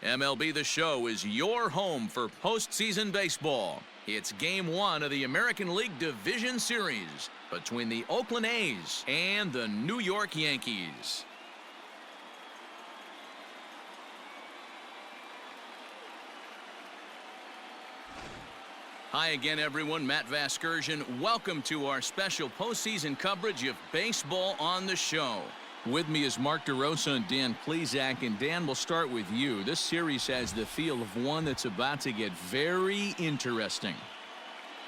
MLB The Show is your home for postseason baseball. It's Game 1 of the American League Division Series between the Oakland A's and the New York Yankees. Hi again, everyone. Matt Vasgersian. Welcome to our special postseason coverage of Baseball on the Show. With me is Mark DeRosa and Dan Plesac. And Dan, we'll start with you. This series has the feel of one that's about to get very interesting.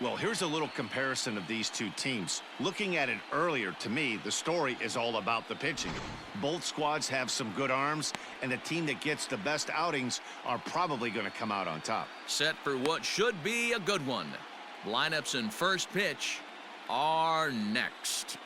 Well, here's a little comparison of these two teams. Looking at it earlier, to me, the story is all about the pitching. Both squads have some good arms, and the team that gets the best outings are probably going to come out on top. Set for what should be a good one. Lineups and first pitch are next.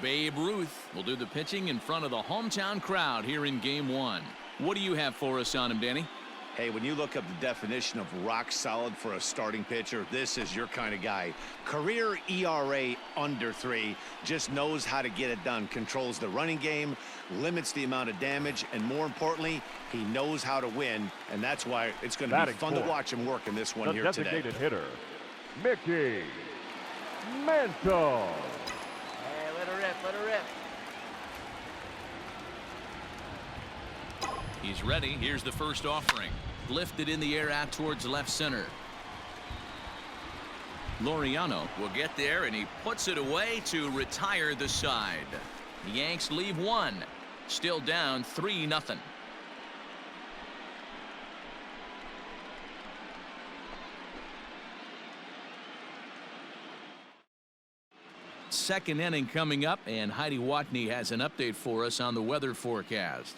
Babe Ruth will do the pitching in front of the hometown crowd here in Game 1. What do you have for us on him, Danny? Hey, when you look up the definition of rock solid for a starting pitcher, this is your kind of guy. Career ERA under 3, just knows how to get it done, controls the running game, limits the amount of damage, and more importantly, he knows how to win, and that's why it's going to be fun to watch him work in this one here today. The designated hitter, Mickey Mantle. Let her rip. He's ready. Here's the first offering. Lifted in the air out towards left center. Laureano will get there, and he puts it away to retire the side. The Yanks leave one. Still down 3-0. Second inning coming up, and Heidi Watney has an update for us on the weather forecast.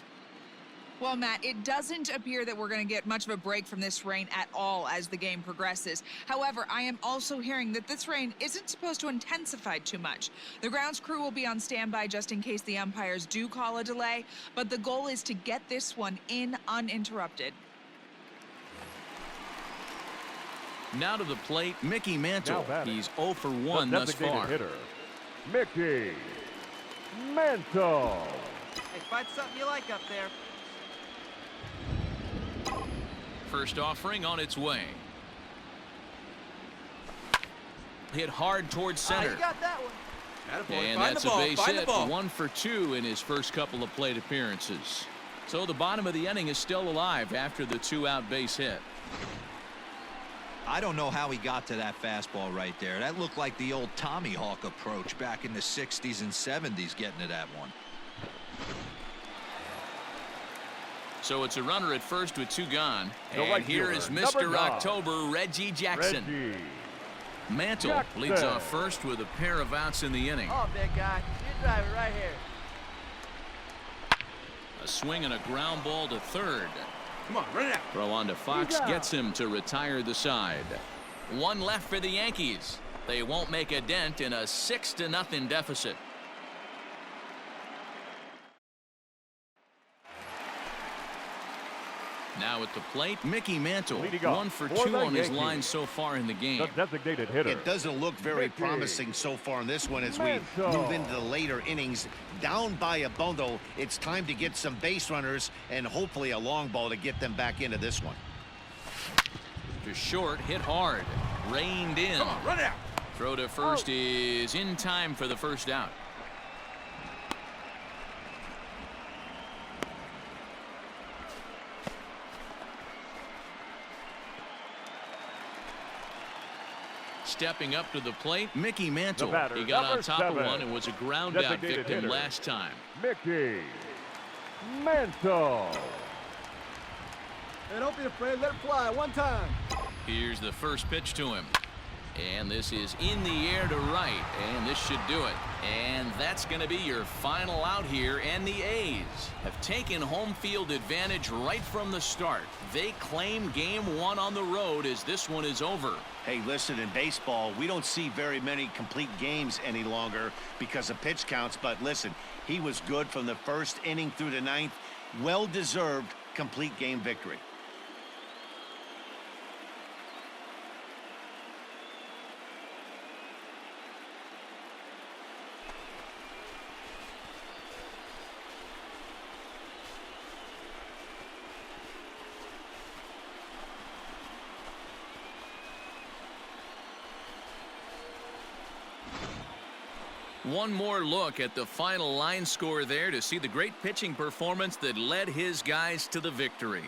Well, Matt, it doesn't appear that we're going to get much of a break from this rain at all as the game progresses. However, I am also hearing that this rain isn't supposed to intensify too much. The grounds crew will be on standby just in case the umpires do call a delay, but the goal is to get this one in uninterrupted. Now to the plate, Mickey Mantle. He's 0 for 1 thus far. Hitter, Mickey Mantle. Hey, find something you like up there. First offering on its way. Hit hard towards center. You got that one. And that's a base hit. 1 for 2 in his first couple of plate appearances. So the bottom of the inning is still alive after the 2-out base hit. I don't know how he got to that fastball right there. That looked like the old Tommy Hawk approach back in the 60s and 70s getting to that one. So it's a runner at first with 2 gone. The and right here is Mr. October, Reggie Jackson. Mantle leads off first with a pair of outs in the inning. Oh, big guy. You drive it right here. A swing and a ground ball to third. Come on, run it out. Throw on to Fox gets him to retire the side. 1 left for the Yankees. They won't make a dent in a 6-0 deficit. Now at the plate, Mickey Mantle. 1 for 2 on his line so far in the game. The designated hitter. It doesn't look very promising so far in this one as we move into the later innings. Down by a bundle, it's time to get some base runners and hopefully a long ball to get them back into this one. To short, hit hard. Reined in. Come on, run it out. Throw to first is in time for the first out. Stepping up to the plate, Mickey Mantle. He got on top of one and was a ground out victim last time. Mickey Mantle. And don't be afraid, let it fly one time. Here's the first pitch to him. And this is in the air to right, and this should do it. And that's going to be your final out here, and the A's have taken home field advantage right from the start. They claim game one on the road as this one is over. Hey, listen, in baseball, we don't see very many complete games any longer because of pitch counts, but listen, he was good from the first inning through the ninth. Well-deserved complete game victory. One more look at the final line score there to see the great pitching performance that led his guys to the victory.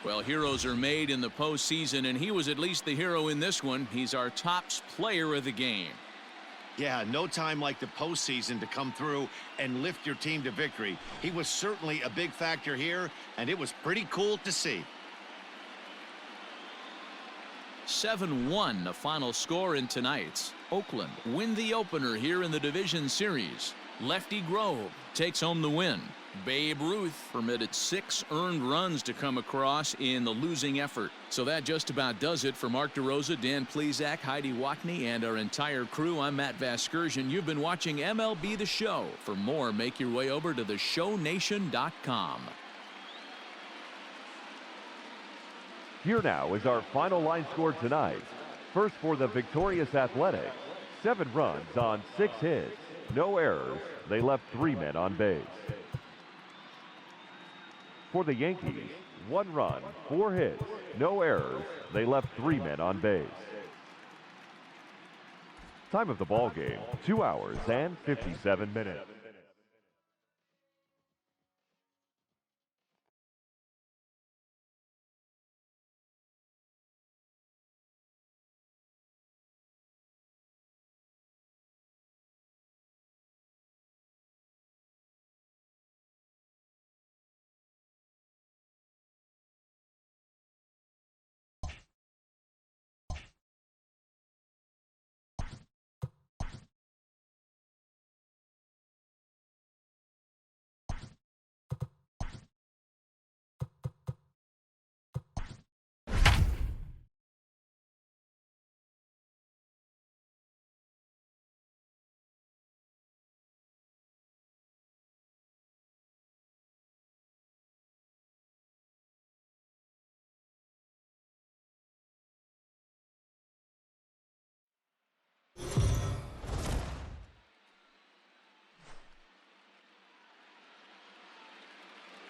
Well, heroes are made in the postseason, and he was at least the hero in this one. He's our top player of the game. Yeah, no time like the postseason to come through and lift your team to victory. He was certainly a big factor here, and it was pretty cool to see. 7-1, the final score in tonight's. Oakland win the opener here in the division series. Lefty Grove takes home the win. Babe Ruth permitted 6 earned runs to come across in the losing effort. So that just about does it for Mark DeRosa, Dan Plesac, Heidi Wackney, and our entire crew. I'm Matt Vasgersian. You've been watching MLB The Show. For more, make your way over to theshownation.com. Here now is our final line score tonight. First for the victorious Athletics, 7 runs on 6 hits, no errors. They left 3 men on base. For the Yankees, 1 run, 4 hits, no errors. They left 3 men on base. Time of the ball game, 2 hours and 57 minutes.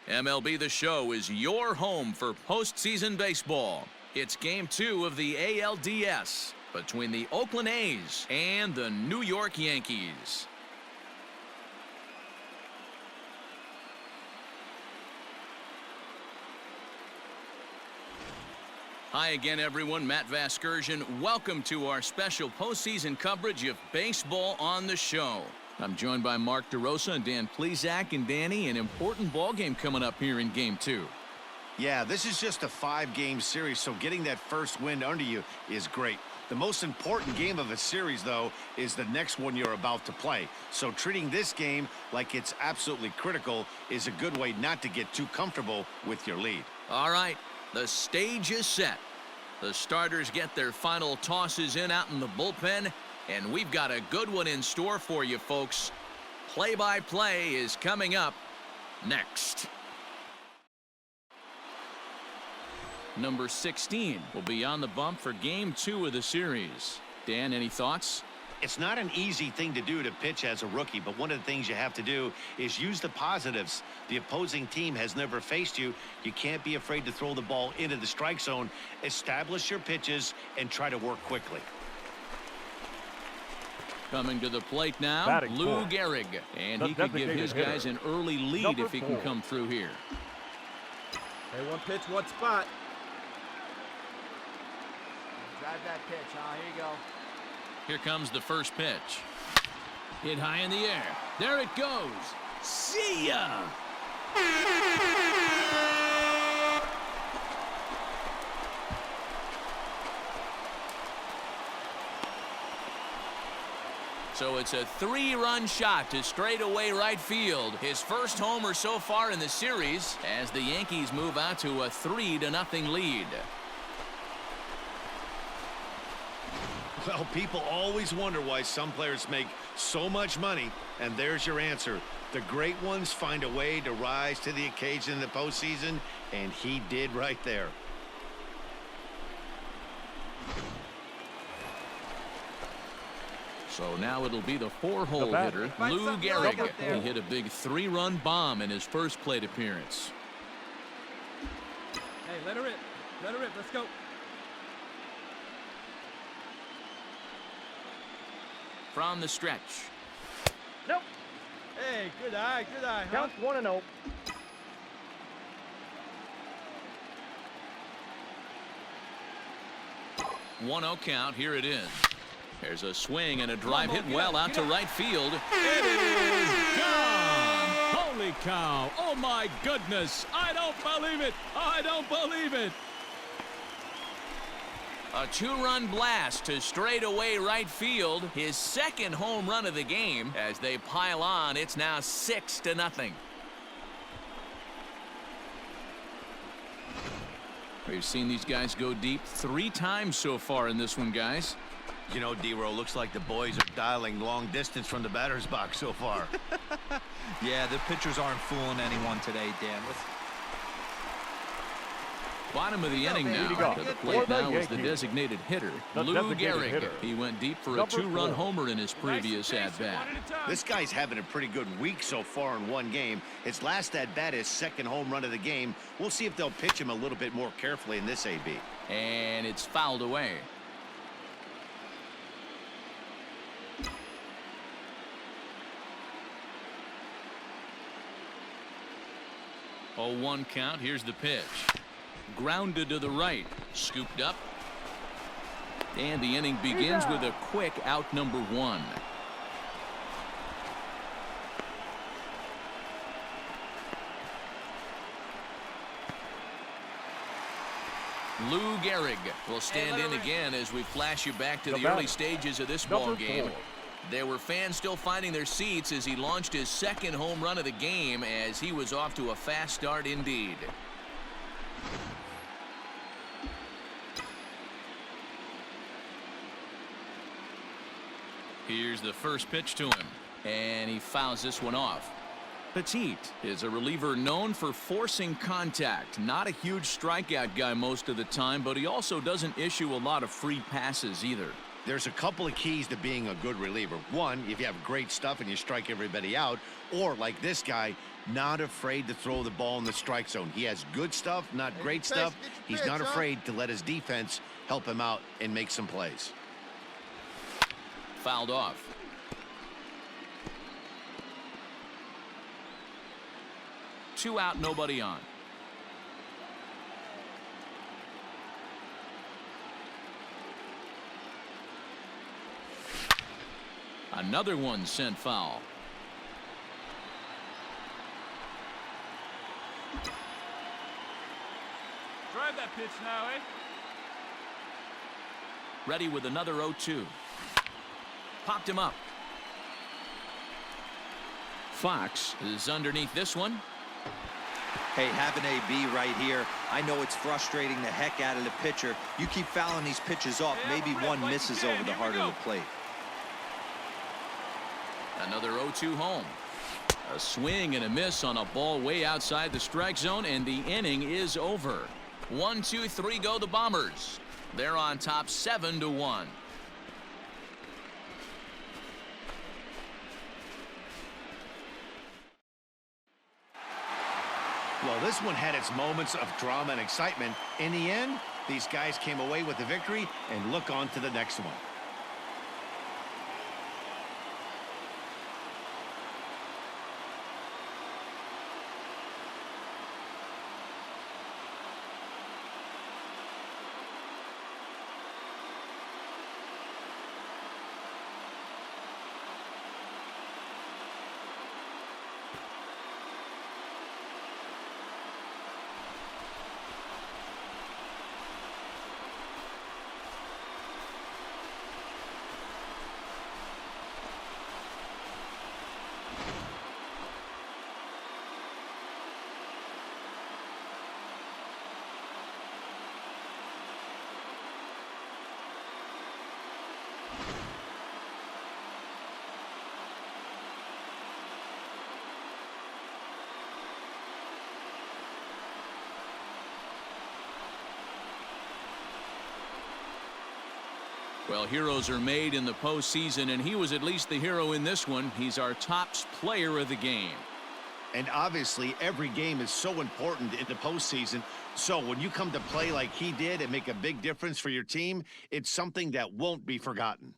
MLB The Show is your home for postseason baseball. It's Game 2 of the ALDS between the Oakland A's and the New York Yankees. Hi again, everyone. Matt Vasgersian. Welcome to our special postseason coverage of Baseball on the Show. I'm joined by Mark DeRosa and Dan Plesac. And Danny, an important ball game coming up here in Game 2. Yeah, this is just a 5-game series, so getting that first win under you is great. The most important game of a series, though, is the next one you're about to play. So treating this game like it's absolutely critical is a good way not to get too comfortable with your lead. All right, the stage is set. The starters get their final tosses in out in the bullpen, and we've got a good one in store for you, folks. Play-by-play is coming up next. Number 16 will be on the bump for Game 2 of the series. Dan, any thoughts? It's not an easy thing to do to pitch as a rookie, but one of the things you have to do is use the positives. The opposing team has never faced you. You can't be afraid to throw the ball into the strike zone. Establish your pitches and try to work quickly. Coming to the plate now, Batting Lou fourth, Gehrig. And the he could give his designated guys hitter, an early lead number if he can 4. come through here. Hey, one pitch, one spot. Drive that pitch, huh? Here you go. Here comes the first pitch. Hit high in the air. There it goes. See ya! So it's a 3-run shot to straightaway right field. His first homer so far in the series as the Yankees move out to a 3-0 lead. Well, people always wonder why some players make so much money, and there's your answer. The great ones find a way to rise to the occasion in the postseason, and he did right there. So now it'll be the 4-hole hitter, Lou Gehrig. He hit a big 3-run bomb in his first plate appearance. Hey, let her rip. Let her rip. Let's go. From the stretch. Nope. Hey, good eye, huh? Count 1-0. 1-0 count. Here it is. There's a swing and a drive hit well out to right field. It is gone! Holy cow! Oh my goodness! I don't believe it! I don't believe it! A 2-run blast to straightaway right field. His second home run of the game. As they pile on, it's now 6-0. We've seen these guys go deep 3 times so far in this one, guys. You know, D-Row, looks like the boys are dialing long distance from the batter's box so far. Yeah, the pitchers aren't fooling anyone today, Dan. Bottom of the inning now. To the plate now is the designated hitter, Lou Gehrig. He went deep for a 2-run homer in his previous at-bat. This guy's having a pretty good week so far in one game. His last at-bat is second home run of the game. We'll see if they'll pitch him a little bit more carefully in this AB. And it's fouled away. 0-1 count. Here's the pitch. Grounded to the right. Scooped up. And the inning begins with a quick out number 1. Lou Gehrig will stand in again as we flash you back to the early stages of this ball game. There were fans still finding their seats as he launched his second home run of the game as he was off to a fast start indeed. Here's the first pitch to him, and he fouls this one off. Petit is a reliever known for forcing contact. Not a huge strikeout guy most of the time, but he also doesn't issue a lot of free passes either. There's a couple of keys to being a good reliever. One, if you have great stuff and you strike everybody out, or like this guy, not afraid to throw the ball in the strike zone. He has good stuff, not great stuff. He's not afraid to let his defense help him out and make some plays. Fouled off. Two out, nobody on. Another one sent foul. Drive that pitch now, eh? Ready with another 0-2. Popped him up. Fox is underneath this one. Hey, have an AB right here. I know it's frustrating the heck out of the pitcher. You keep fouling these pitches off, maybe one misses over the heart of the plate. Another 0-2 home. A swing and a miss on a ball way outside the strike zone, and the inning is over. 1, 2, 3 go the Bombers. They're on top 7-1. Well, this one had its moments of drama and excitement. In the end, these guys came away with the victory and look on to the next one. Well, heroes are made in the postseason, and he was at least the hero in this one. He's our top player of the game. And obviously, every game is so important in the postseason. So when you come to play like he did and make a big difference for your team, it's something that won't be forgotten.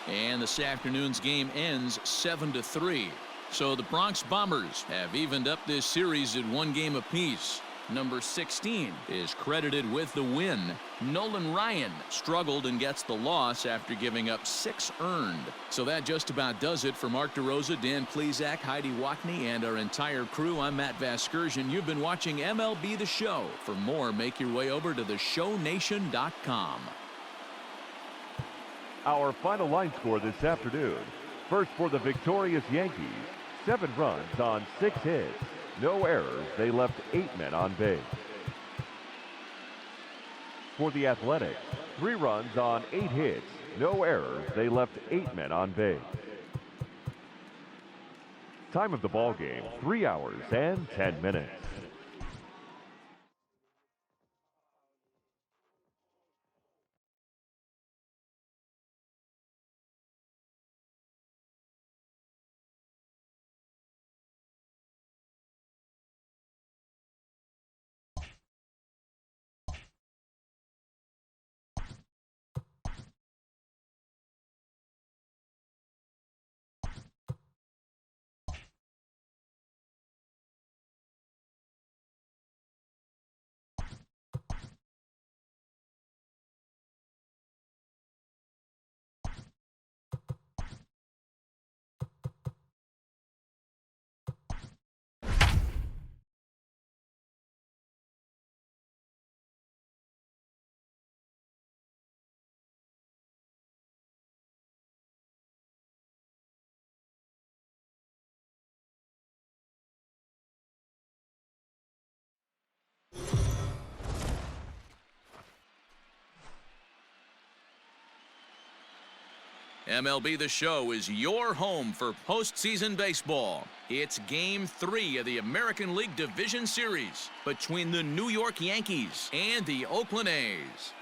And this afternoon's game ends 7-3. So the Bronx Bombers have evened up this series at 1 game apiece. Number 16 is credited with the win. Nolan Ryan struggled and gets the loss after giving up 6 earned. So that just about does it for Mark DeRosa, Dan Plesac, Heidi Watney, and our entire crew. I'm Matt Vasgersian. You've been watching MLB The Show. For more, make your way over to theshownation.com. Our final line score this afternoon. First for the victorious Yankees, 7 runs on 6 hits. No errors. They left 8 men on base. For the Athletics, 3 runs on 8 hits. No errors. They left 8 men on base. Time of the ball game, 3 hours and 10 minutes. MLB The Show is your home for postseason baseball. It's Game 3 of the American League Division Series between the New York Yankees and the Oakland A's.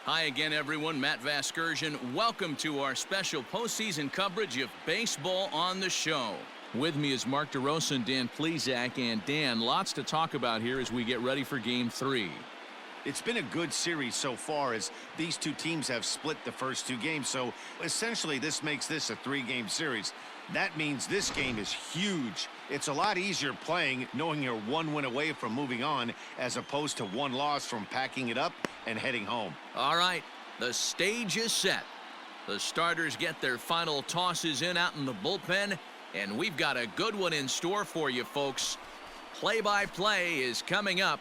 Hi again, everyone. Matt Vasgersian. Welcome to our special postseason coverage of Baseball on the Show. With me is Mark DeRosa and Dan Plesac. And Dan, lots to talk about here as we get ready for Game 3. It's been a good series so far as these two teams have split the first 2 games. So essentially this makes this a 3-game series. That means this game is huge. It's a lot easier playing knowing you're 1 win away from moving on as opposed to 1 loss from packing it up and heading home. All right, the stage is set. The starters get their final tosses in out in the bullpen, and we've got a good one in store for you, folks. Play-by-play is coming up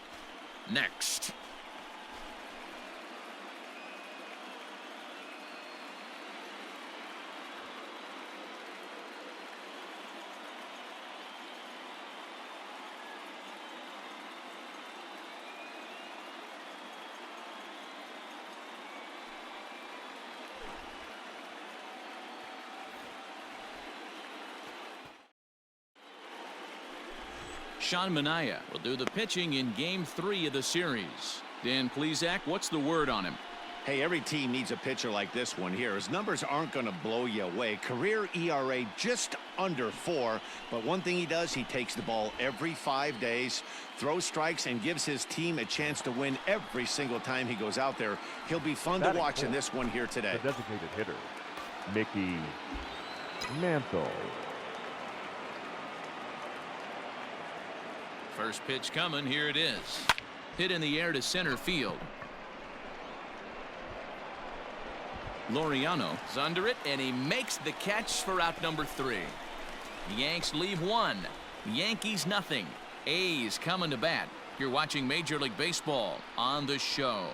next. Sean Manaea will do the pitching in Game 3 of the series. Dan Plesac, what's the word on him? Hey, every team needs a pitcher like this one here. His numbers aren't going to blow you away. Career ERA just under 4. But one thing he does, he takes the ball every 5 days, throws strikes, and gives his team a chance to win every single time he goes out there. He'll be fun to watch in this one here today. The designated hitter, Mickey Mantle. First pitch coming. Here it is. Hit in the air to center field. Laureano is under it, and he makes the catch for out number 3. The Yanks leave 1. Yankees nothing. A's coming to bat. You're watching Major League Baseball on the show.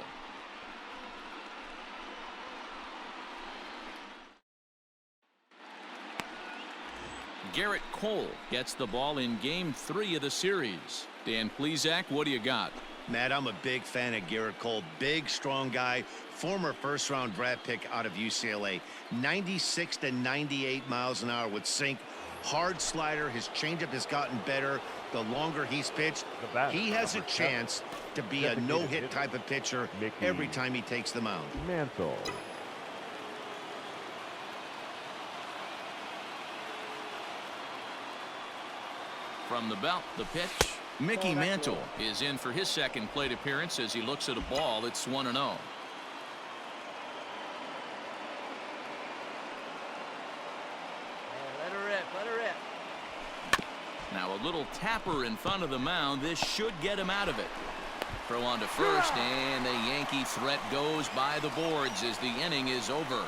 Garrett Cole gets the ball in Game 3 of the series. Dan Plesac, what do you got? Matt, I'm a big fan of Garrett Cole. Big, strong guy. Former first-round draft pick out of UCLA. 96 to 98 miles an hour with sink. Hard slider. His changeup has gotten better the longer he's pitched. He has a chance to be a no-hit type of pitcher every time he takes the mound. Mantle. From the belt, the pitch. Mickey Mantle is in for his second plate appearance as he looks at a ball. It's 1-0. Let her rip. Let her rip. Now a little tapper in front of the mound. This should get him out of it. Throw on to first, and the Yankee threat goes by the boards as the inning is over.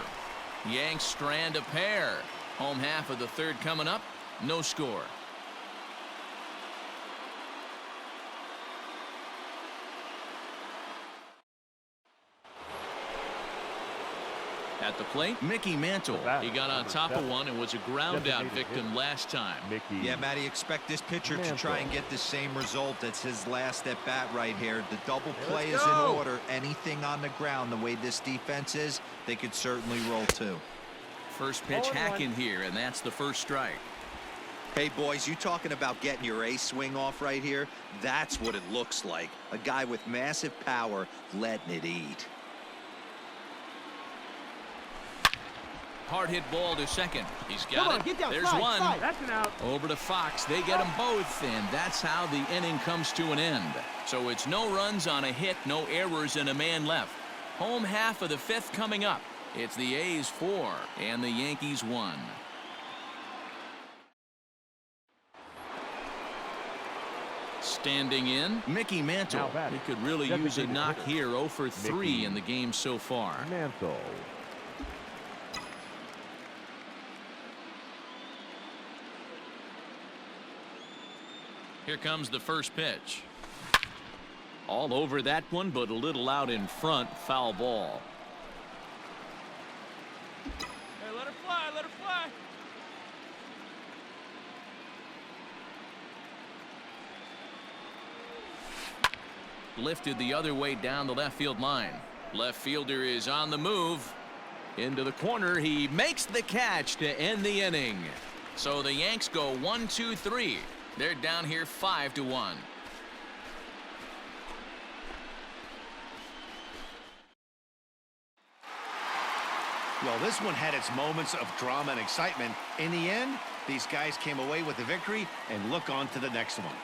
Yanks strand a pair. Home half of the third coming up. No score. At the plate, Mickey Mantle. He got on top of one and was a ground out victim last time. Yeah, Matty, expect this pitcher to try and get the same result. That's his last at bat right here. The double play is in order. Anything on the ground, the way this defense is, they could certainly roll too. First pitch hacking here, and that's the first strike. Hey, boys, you talking about getting your ace swing off right here? That's what it looks like. A guy with massive power letting it eat. Hard hit ball to second. He's got it. There's one. That's an out. Over to Fox. They get them both, and that's how the inning comes to an end. So it's no runs on a hit, no errors, and a man left. Home half of the fifth coming up. It's the A's 4 and the Yankees 1. Standing in, Mickey Mantle. He could really use a knock here. 0 for 3 in the game so far. Mantle. Here comes the first pitch. All over that one, but a little out in front. Foul ball. Hey, let her fly. Let her fly. Lifted the other way down the left field line. Left fielder is on the move. Into the corner. He makes the catch to end the inning. So the Yanks go 1-2-3. They're down here 5-1. Well, this one had its moments of drama and excitement. In the end, these guys came away with the victory and look on to the next one.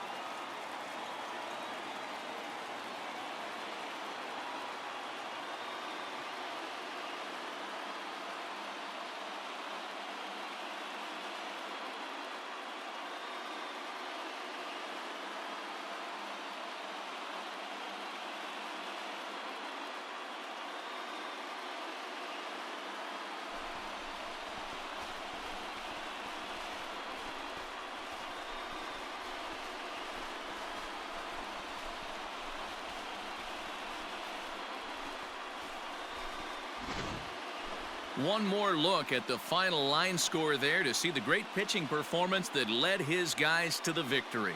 One more look at the final line score there to see the great pitching performance that led his guys to the victory.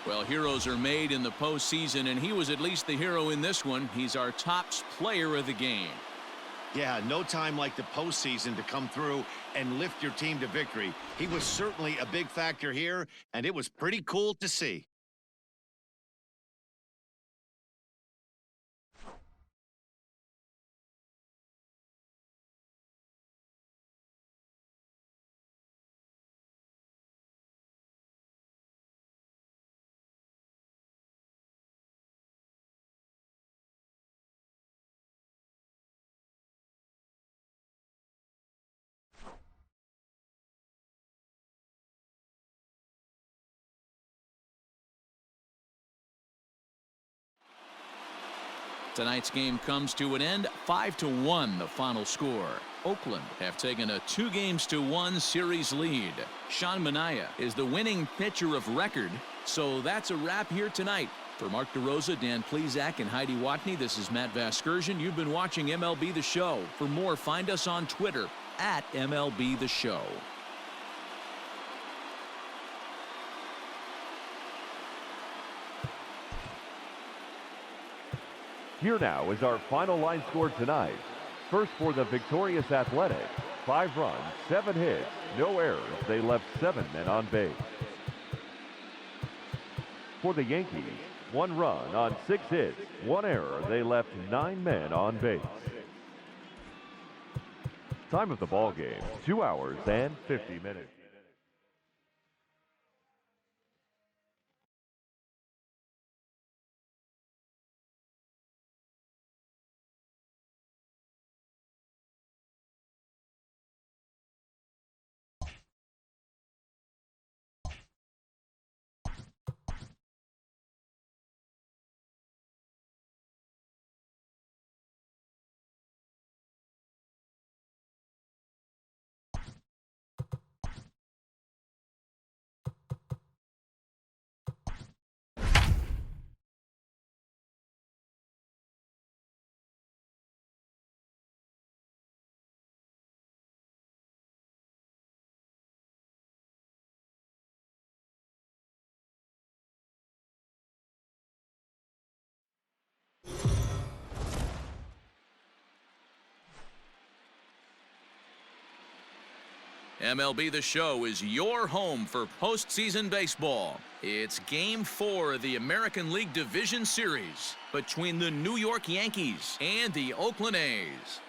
Well, heroes are made in the postseason, and he was at least the hero in this one. He's our top player of the game. Yeah, no time like the postseason to come through and lift your team to victory. He was certainly a big factor here, and it was pretty cool to see. Tonight's game comes to an end, 5-1 the final score. Oakland have taken a 2-1 series lead. Sean Manaea is the winning pitcher of record. So that's a wrap here tonight. For Mark DeRosa, Dan Plesac, and Heidi Watney, this is Matt Vasgersian. You've been watching MLB The Show. For more, find us on Twitter at MLB The Show. Here now is our final line score tonight. First for the victorious Athletics, 5 runs, 7 hits, no errors. They left 7 men on base. For the Yankees, 1 run on 6 hits, 1 error. They left 9 men on base. Time of the ball game, 2 hours and 50 minutes. MLB The Show is your home for postseason baseball. It's Game 4 of the American League Division Series between the New York Yankees and the Oakland A's.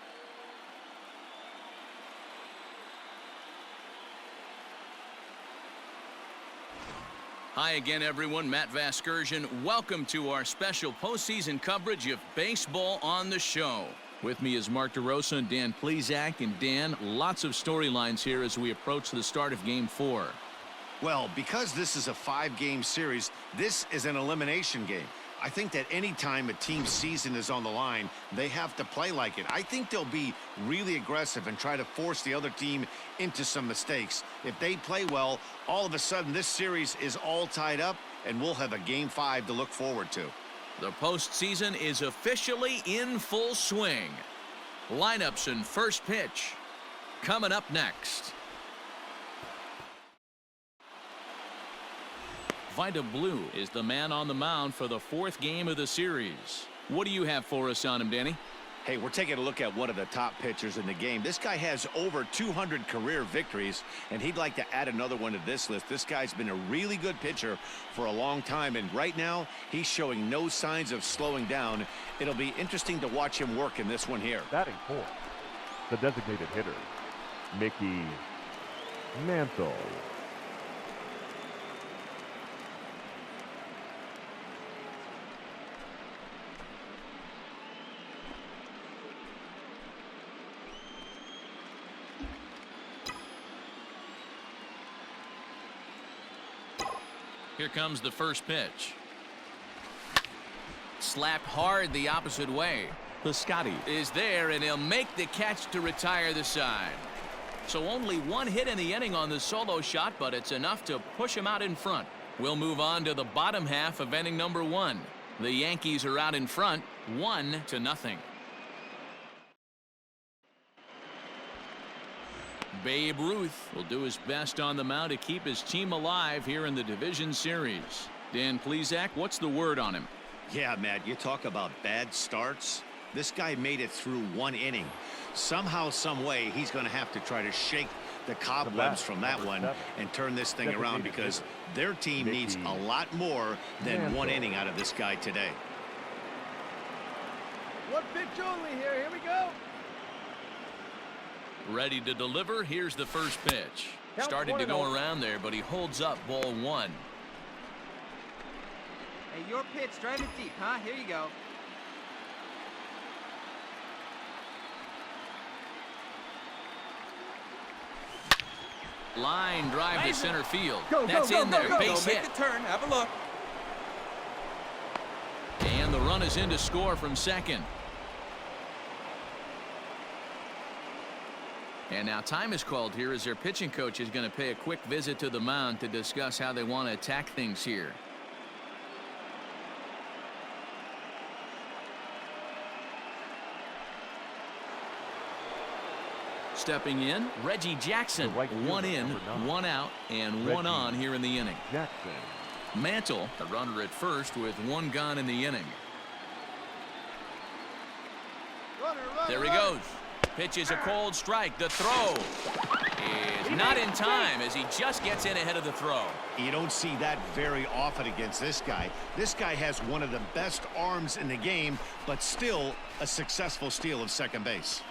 Hi again, everyone. Matt Vasgersian. Welcome to our special postseason coverage of Baseball on the Show. With me is Mark DeRosa and Dan Plesac. And Dan, lots of storylines here as we approach the start of Game 4. Well, because this is a 5-game series, this is an elimination game. I think that any time a team's season is on the line, they have to play like it. I think they'll be really aggressive and try to force the other team into some mistakes. If they play well, all of a sudden this series is all tied up, and we'll have a Game 5 to look forward to. The postseason is officially in full swing. Lineups and first pitch coming up next. Vida Blue is the man on the mound for the 4th game of the series. What do you have for us on him, Danny? Hey, we're taking a look at one of the top pitchers in the game. This guy has over 200 career victories, and he'd like to add another one to this list. This guy's been a really good pitcher for a long time, and right now he's showing no signs of slowing down. It'll be interesting to watch him work in this one here. Batting 4th, the designated hitter, Mickey Mantle. Here comes the first pitch. Slapped hard the opposite way. Piscotty is there, and he'll make the catch to retire the side. So only 1 hit in the inning on the solo shot, but it's enough to push him out in front. We'll move on to the bottom half of inning number 1. The Yankees are out in front, 1-0. Babe Ruth will do his best on the mound to keep his team alive here in the division series. Dan Plesac, what's the word on him? Yeah, Matt, you talk about bad starts. This guy made it through 1 inning. Somehow, some way, he's going to have to try to shake the cobwebs from that one and turn this thing around, because their team needs a lot more than 1 inning out of this guy today. 1 pitch only here. Here we go. Ready to deliver. Here's the first pitch. Started to go around there, but he holds up ball 1. Hey, your pitch. Drive it deep, huh? Here you go. Line drive to center field. Go, That's in there. Base hit. Make the turn. Have a look. And And the run is in to score from second. And now time is called here as their pitching coach is going to pay a quick visit to the mound to discuss how they want to attack things here. Stepping in, Reggie Jackson. One in, one out, and one on here in the inning. Jackson. Mantle, the runner at first with one gone in the inning. There he goes. Pitches a cold strike. The throw is not in time as he just gets in ahead of the throw. You don't see that very often against this guy. This guy has one of the best arms in the game, but still a successful steal of second base.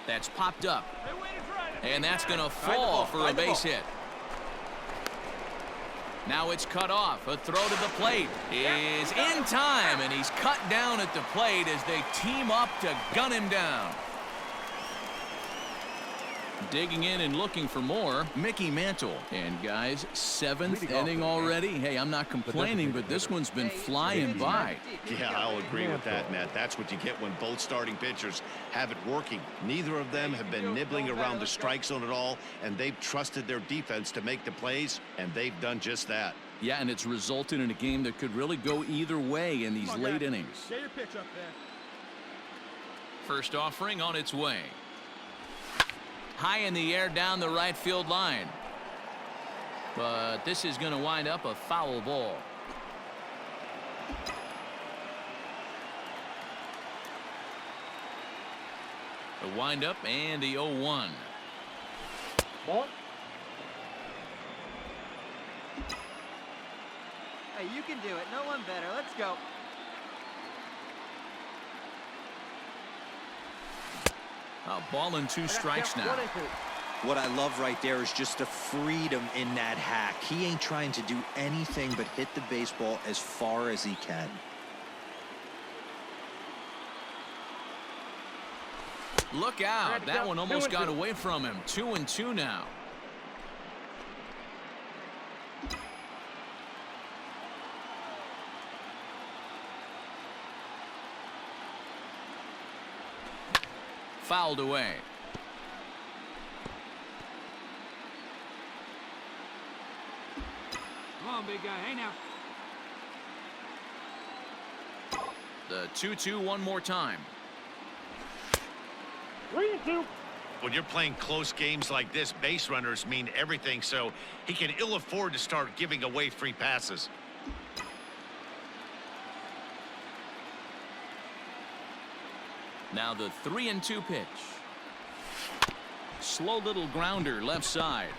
That's popped up. And that's going to fall for a base hit. Now it's cut off. A throw to the plate is in time, and he's cut down at the plate as they team up to gun him down. Digging in and looking for more, Mickey Mantle. And guys, seventh inning already. Hey, I'm not complaining, but this one's been flying by. Yeah, I'll agree with that, Matt. That's what you get when both starting pitchers have it working. Neither of them have been nibbling around the strike zone at all, and they've trusted their defense to make the plays, and they've done just that. Yeah, and it's resulted in a game that could really go either way in these late innings. Get your pitch up there. First offering on its way. High in the air down the right field line. But this is going to wind up a foul ball. The windup and the 0-1. Ball. Hey, you can do it. No one better. Let's go. A ball and two strikes now. What I love right there is just the freedom in that hack. He ain't trying to do anything but hit the baseball as far as he can. Look out. That one almost got away from him. 2-2 now. Fouled away. Come on, big guy. Hey, now. The 2-2 one more time. 3-2. When you're playing close games like this, base runners mean everything, so he can ill afford to start giving away free passes. Now the 3-2 pitch. Slow little grounder left side.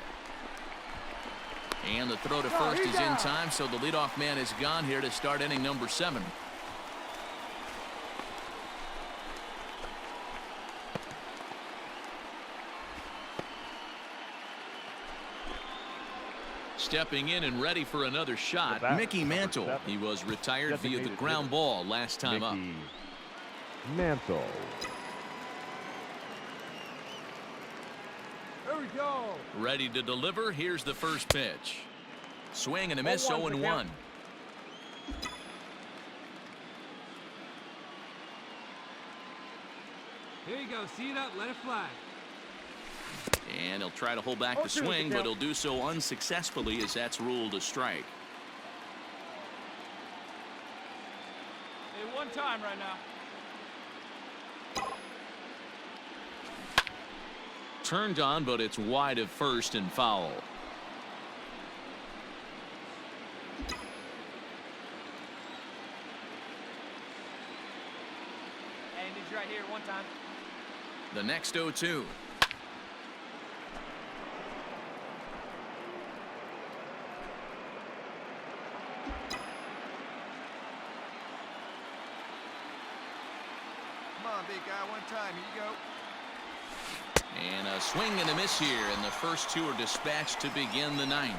And the throw to first is in time, so the leadoff man is gone here to start inning number 7. Stepping in and ready for another shot, Mickey Mantle. He was retired via the ground ball last time up. Mantle. There we go. Ready to deliver. Here's the first pitch. Swing and a miss. 0-1. Here you go. See it up. Let it fly. And he'll try to hold back the swing, but he'll do so unsuccessfully as that's ruled a strike. Hey, one time right now. Turned on, but it's wide of first and foul. Hey, he's right here. One time. The next 0-2. Come on, big guy. One time. Here you go. And a swing and a miss here, and the first two are dispatched to begin the 9th.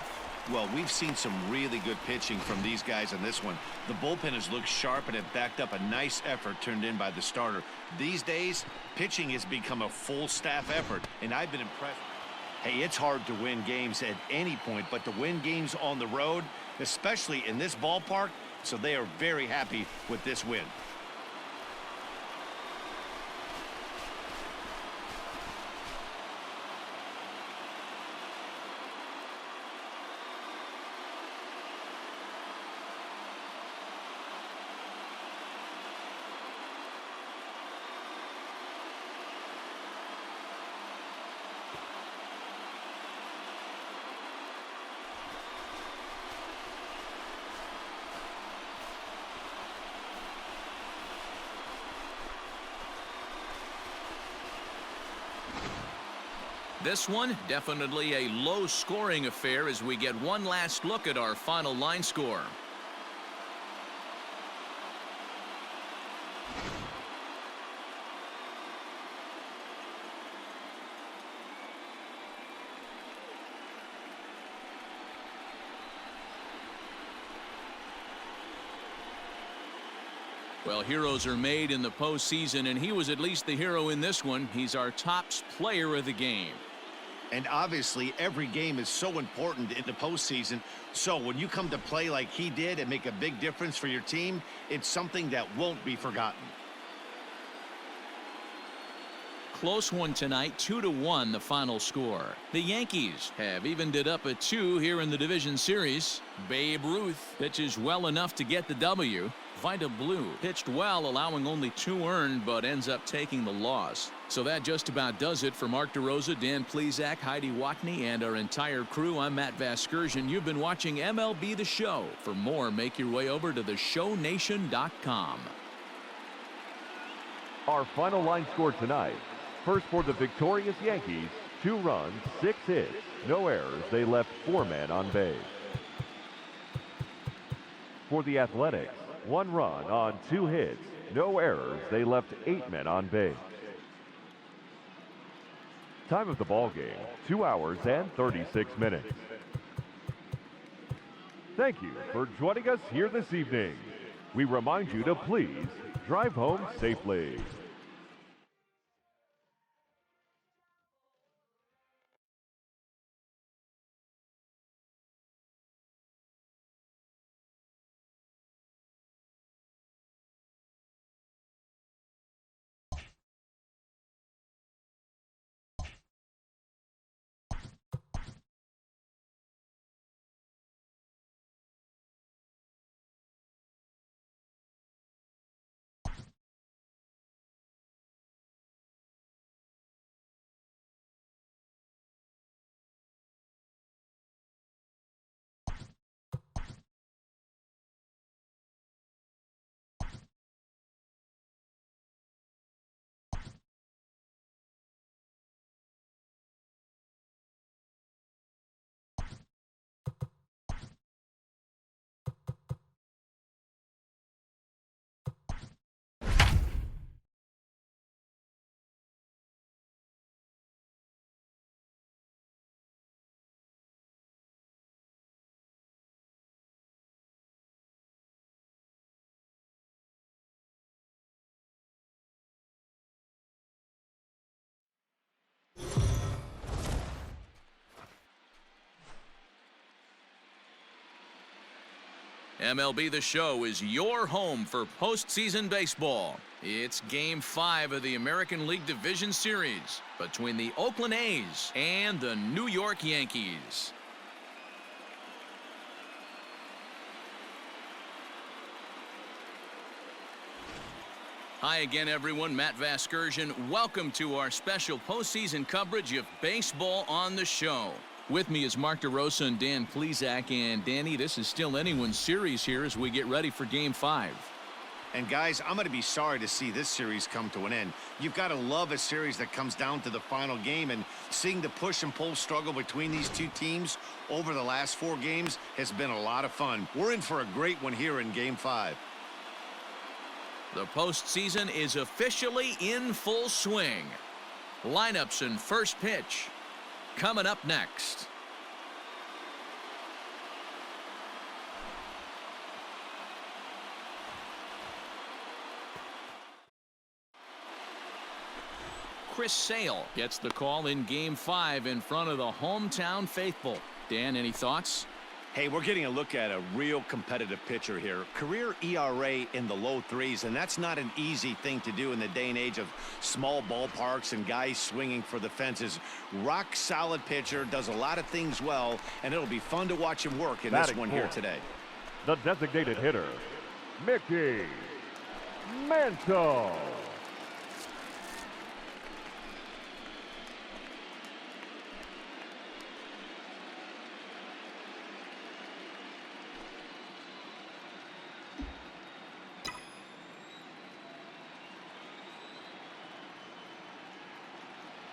Well, we've seen some really good pitching from these guys in this one. The bullpen has looked sharp and have backed up a nice effort turned in by the starter. These days, pitching has become a full staff effort, and I've been impressed. Hey, it's hard to win games at any point, but to win games on the road, especially in this ballpark, so they are very happy with this win. This one, definitely a low-scoring affair as we get one last look at our final line score. Well, heroes are made in the postseason, and he was at least the hero in this one. He's our top player of the game. And obviously, every game is so important in the postseason. So when you come to play like he did and make a big difference for your team, it's something that won't be forgotten. Close one tonight, 2-1 the final score. The Yankees have evened it up at 2 here in the division series. Babe Ruth pitches well enough to get the W. Vida Blue pitched well, allowing only 2 earned, but ends up taking the loss. So that just about does it for Mark DeRosa, Dan Plesac, Heidi Watney, and our entire crew. I'm Matt Vasgersian. You've been watching MLB The Show. For more, make your way over to theshownation.com. Our final line score tonight. First for the victorious Yankees, 2 runs, 6 hits, no errors. They left 4 men on base. For the Athletics, 1 run on 2 hits, no errors. They left 8 men on base. Time of the ball game, 2 hours and 36 minutes. Thank you for joining us here this evening. We remind you to please drive home safely. MLB The Show is your home for postseason baseball. It's Game 5 of the American League Division Series between the Oakland A's and the New York Yankees. Hi again, everyone. Matt Vasgersian. Welcome to our special postseason coverage of Baseball on the Show. With me is Mark DeRosa and Dan Plesac. And Danny, this is still anyone's series here as we get ready for Game 5. And guys, I'm going to be sorry to see this series come to an end. You've got to love a series that comes down to the final game, and seeing the push and pull struggle between these two teams over the last 4 games has been a lot of fun. We're in for a great one here in Game 5. The postseason is officially in full swing. Lineups and first pitch coming up next. Chris Sale gets the call in Game 5 in front of the hometown faithful. Dan, any thoughts? Hey, we're getting a look at a real competitive pitcher here. Career ERA in the low threes, and that's not an easy thing to do in the day and age of small ballparks and guys swinging for the fences. Rock solid pitcher, does a lot of things well, and it'll be fun to watch him work in this one here today. The designated hitter, Mickey Mantle.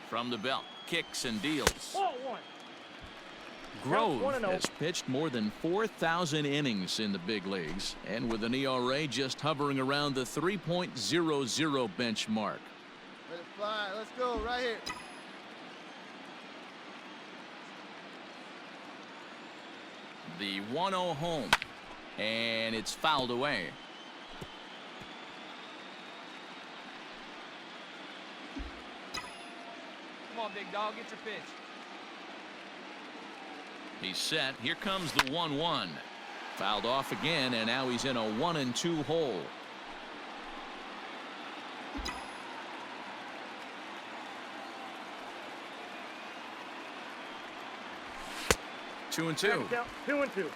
From the belt, kicks and deals. Ball one. Grove 1-0. has pitched more than 4,000 innings in the big leagues, and with an ERA just hovering around the 3.00 benchmark. Let it fly. Let's go right here. The 1-0 home, and it's fouled away. Come on, big dog, get your pitch. He's set. Here comes the 1-1. Fouled off again, and now he's in a 1-2 hole. Two and two. 2-2.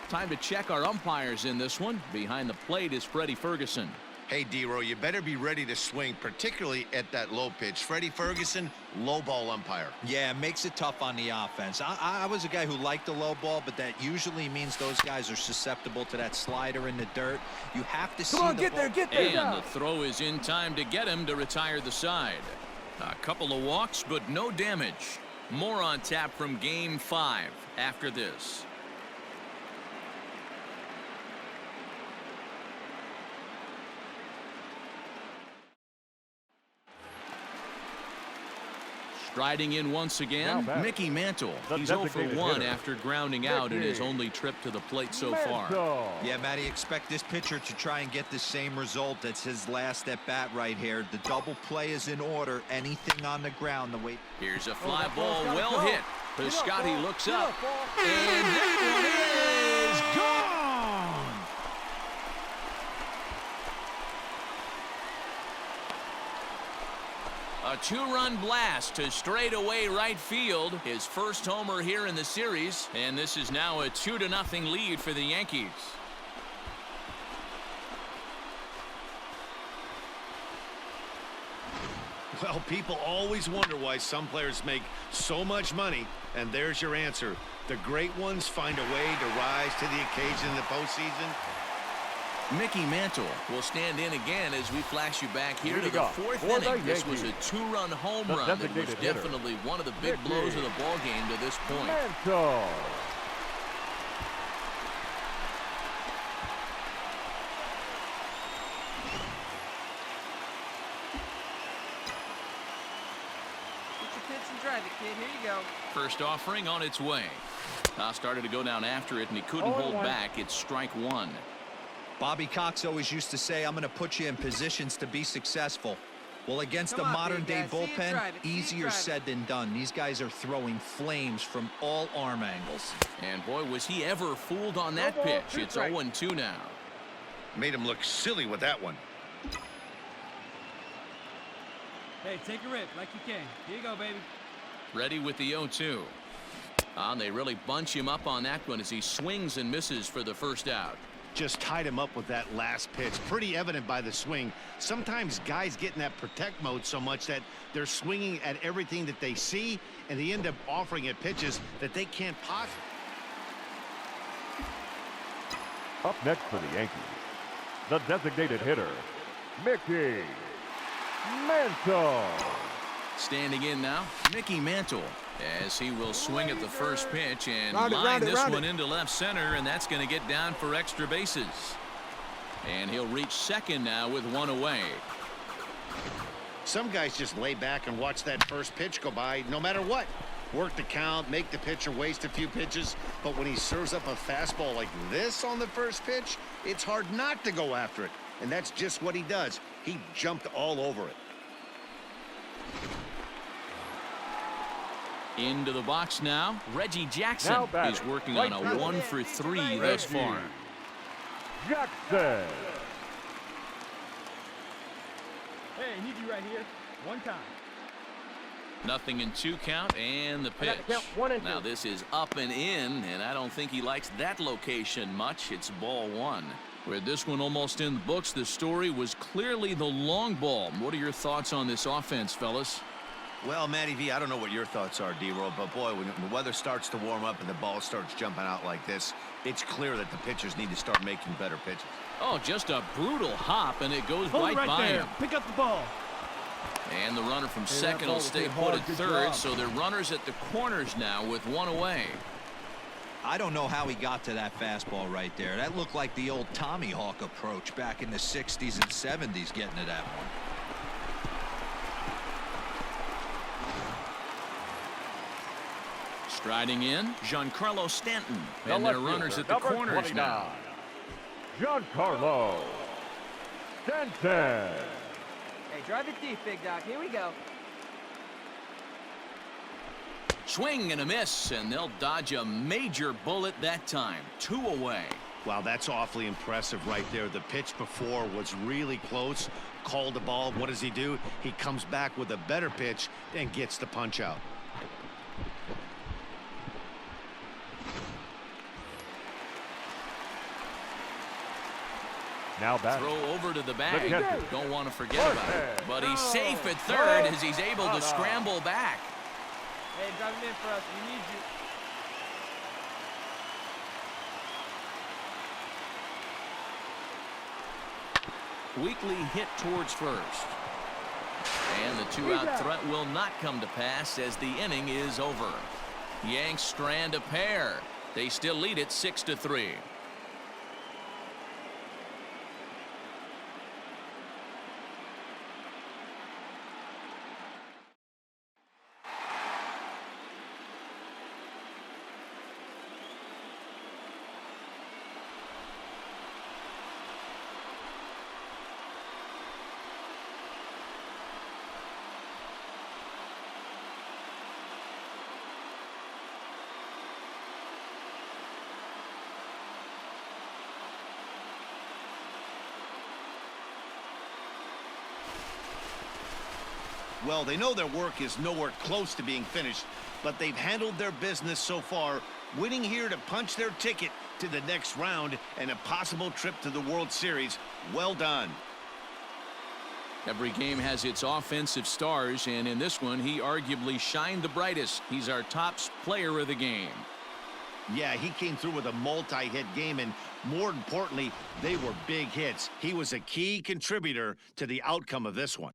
Time to check our umpires in this one. Behind the plate is Freddie Ferguson. Hey, D-Row, you better be ready to swing, particularly at that low pitch. Freddie Ferguson, low ball umpire. Yeah, it makes it tough on the offense. I was a guy who liked the low ball, but that usually means those guys are susceptible to that slider in the dirt. You have to see Come on, the get there, ball. get there. And the throw is in time to get him to retire the side. A couple of walks, but no damage. More on tap from Game 5 after this. Striding in once again, Now Mickey Mantle. the He's 0 for designated 1 hitter, after grounding out in his Mickey only trip to the plate so far. Mantle. Yeah, Matty, expect this pitcher to try and get the same result. That's his last at bat right here. The double play is in order. Anything on the ground, the way. Here's a fly that ball, ball's gotta well go. hit. Get up, Piscotty ball. looks Get up, up, ball. and that one is gone. A two-run blast to straightaway right field. His first homer here in the series, and this is now a 2-0 lead for the Yankees. Well, people always wonder why some players make so much money, and there's your answer. The great ones find a way to rise to the occasion in the postseason. Mickey Mantle will stand in again as we flash you back here to Leading the off fourth for the inning. This was a Yankees, two-run home the run that was designated hitter, definitely one of the big Mickey blows of the ball game to this point. Mantle. Get your pitch and drive it, kid. Here you go. First offering on its way. Started to go down after it, and he couldn't 0-1. hold back. It's strike one. Bobby Cox always used to say, I'm going to put you in positions to be successful. Well, against Come the on, modern-day big guy. See it bullpen, drive it. See it easier drive it. said than done. These guys are throwing flames from all arm angles. And boy, was he ever fooled on that No ball, pitch. two It's strikes. 0-2 now. Made him look silly with that one. Hey, take a rip like you can. Here you go, baby. Ready with the 0-2. And they really bunch him up on that one as he swings and misses for the first out. Just tied him up with that last pitch. Pretty evident by the swing. Sometimes guys get in that protect mode so much that they're swinging at everything that they see, and they end up offering at pitches that they can't possibly. Up next for the Yankees, the designated hitter, Mickey Mantle. Standing in now, Mickey Mantle, as he will swing at the first pitch and Round it, line round it, this round one it. into left center, and that's going to get down for extra bases. And he'll reach second now with one away. Some guys just lay back and watch that first pitch go by no matter what. Work the count, make the pitcher waste a few pitches, but when he serves up a fastball like this on the first pitch, it's hard not to go after it. And that's just what he does. He jumped all over it. Into the box now. Reggie Jackson Now batting, is working right on a field. 1 for 3 thus far. Jackson. Hey, need you right here. One time. Nothing in 2 count, and the I got pitch. to count 1 and 2. Now this is up and in, and I don't think he likes that location much. It's ball 1. With this one almost in the books, the story was clearly the long ball. What are your thoughts on this offense, fellas? Well, Matty V, I don't know what your thoughts are, D-Roll, but boy, when the weather starts to warm up and the ball starts jumping out like this, it's clear that the pitchers need to start making better pitches. Oh, just a brutal hop, and it goes Hold it right by there. him. Pick up the ball. And the runner from that second ball will was stay hit put hard. at Good third, job. so they're runners at the corners now with 1 away. I don't know how he got to that fastball right there. That looked like the old Tommy Hawk approach back in the 60s and 70s getting to that one. Striding in, Giancarlo Stanton. The And their left runners fielder, at the number corners 29, now. Giancarlo Stanton. Hey, drive it deep, big dog. Here we go. Swing and a miss, and they'll dodge a major bullet that time. 2 away. Wow, that's awfully impressive right there. The pitch before was really close. Called the ball. What does he do? He comes back with a better pitch and gets the punch out. Now back. Throw over to the bag. catcher. Don't want to forget about it. But he's safe at third as he's able to scramble back. Hey, drive it in for us. We need you. Weakly hit towards first. And the 2-out threat will not come to pass as the inning is over. Yanks strand a pair. They still lead it 6-3. Well, they know their work is nowhere close to being finished, but they've handled their business so far, winning here to punch their ticket to the next round and a possible trip to the World Series. Well done. Every game has its offensive stars, and in this one, he arguably shined the brightest. He's our top player of the game. Yeah, he came through with a multi-hit game, and more importantly, they were big hits. He was a key contributor to the outcome of this one.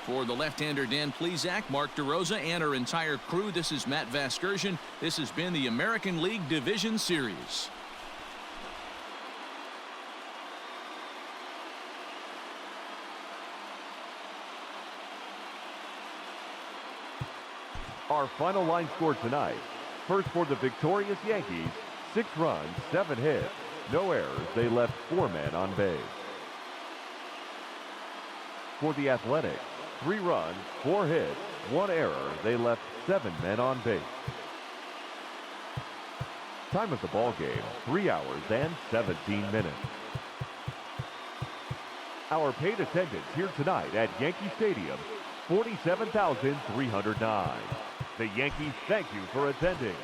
For the left-hander Dan Plesac, Mark DeRosa, and our entire crew, this is Matt Vasgersian. This has been the American League Division Series. Our final line score tonight. First for the victorious Yankees, 6 runs, 7 hits, no errors. They left 4 men on base. For the Athletics, 3 runs, 4 hits, 1 error. They left 7 men on base. Time of the ball game, 3 hours and 17 minutes. Our paid attendance here tonight at Yankee Stadium, 47,309. The Yankees thank you for attending.